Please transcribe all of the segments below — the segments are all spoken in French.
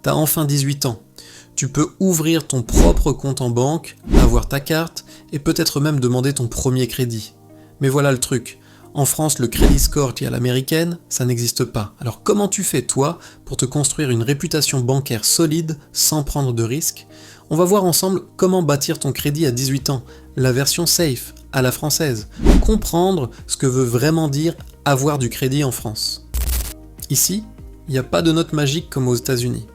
T'as enfin 18 ans. Tu peux ouvrir ton propre compte en banque, avoir ta carte et peut-être même demander ton premier crédit. Mais voilà le truc. En France, le credit score qui est à l'américaine, ça n'existe pas. Alors comment tu fais, toi, pour te construire une réputation bancaire solide sans prendre de risques? On va voir ensemble comment bâtir ton crédit à 18 ans, la version safe, à la française. Comprendre ce que veut vraiment dire avoir du crédit en France. Ici, il n'y a pas de note magique comme aux États-Unis.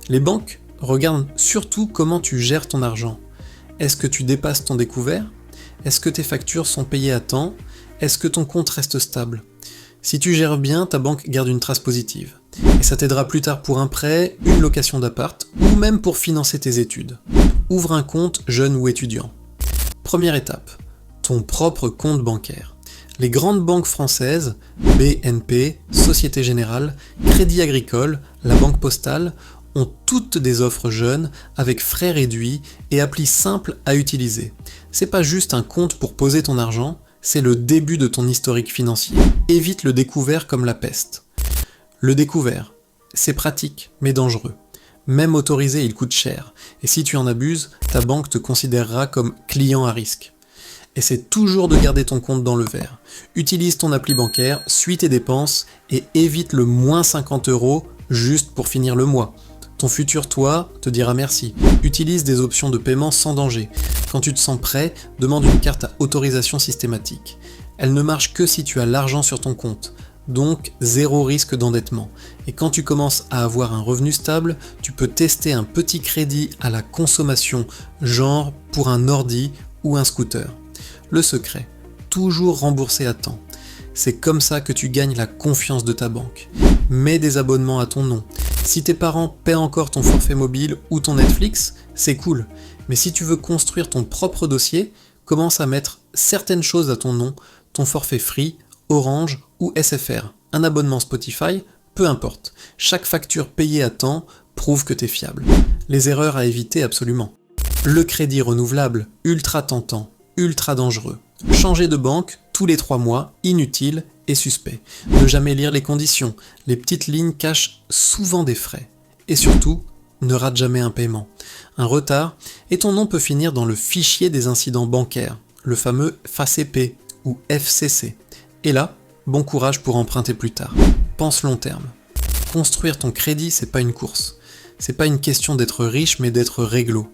Les banques regardent surtout comment tu gères ton argent. Est-ce que tu dépasses ton découvert? Est-ce que tes factures sont payées à temps? Est-ce que ton compte reste stable? Si tu gères bien, ta banque garde une trace positive. Et ça t'aidera plus tard pour un prêt, une location d'appart, ou même pour financer tes études. Ouvre un compte jeune ou étudiant. Première étape, ton propre compte bancaire. Les grandes banques françaises, BNP, Société Générale, Crédit Agricole, la Banque Postale, ont toutes des offres jeunes avec frais réduits et applis simples à utiliser. C'est pas juste un compte pour poser ton argent, c'est le début de ton historique financier. Évite le découvert comme la peste. Le découvert, c'est pratique mais dangereux. Même autorisé, il coûte cher. Et si tu en abuses, ta banque te considérera comme client à risque. Essaie toujours de garder ton compte dans le vert. Utilise ton appli bancaire, suis tes dépenses et évite le moins 50 € juste pour finir le mois. Ton futur toi te dira merci. Utilise des options de paiement sans danger. Quand tu te sens prêt, demande une carte à autorisation systématique. Elle ne marche que si tu as l'argent sur ton compte, donc zéro risque d'endettement. Et quand tu commences à avoir un revenu stable, tu peux tester un petit crédit à la consommation, genre pour un ordi ou un scooter. Le secret, toujours rembourser à temps. C'est comme ça que tu gagnes la confiance de ta banque. Mets des abonnements à ton nom. Si tes parents paient encore ton forfait mobile ou ton Netflix, c'est cool. Mais si tu veux construire ton propre dossier, commence à mettre certaines choses à ton nom, ton forfait Free, Orange ou SFR, un abonnement Spotify, peu importe. Chaque facture payée à temps prouve que t'es fiable. Les erreurs à éviter absolument. Le crédit renouvelable, ultra tentant, ultra dangereux. Changer de banque tous les 3 mois, inutile et suspect. Ne jamais lire les conditions, les petites lignes cachent souvent des frais. Et surtout, ne rate jamais un paiement. Un retard, et ton nom peut finir dans le fichier des incidents bancaires, le fameux FACP ou FCC. Et là, bon courage pour emprunter plus tard. Pense long terme. Construire ton crédit, c'est pas une course. C'est pas une question d'être riche, mais d'être réglo.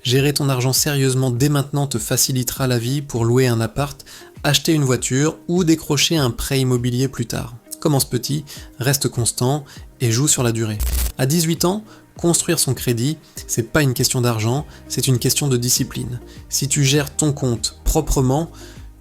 Gérer ton argent sérieusement dès maintenant te facilitera la vie pour louer un appart, acheter une voiture ou décrocher un prêt immobilier plus tard. Commence petit, reste constant et joue sur la durée. À 18 ans, construire son crédit, c'est pas une question d'argent, c'est une question de discipline. Si tu gères ton compte proprement,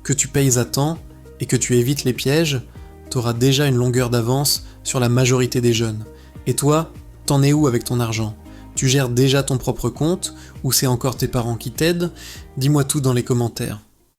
que tu payes à temps et que tu évites les pièges, t'auras déjà une longueur d'avance sur la majorité des jeunes. Et toi, t'en es où avec ton argent ? Tu gères déjà ton propre compte ou c'est encore tes parents qui t'aident? Dis-moi tout dans les commentaires.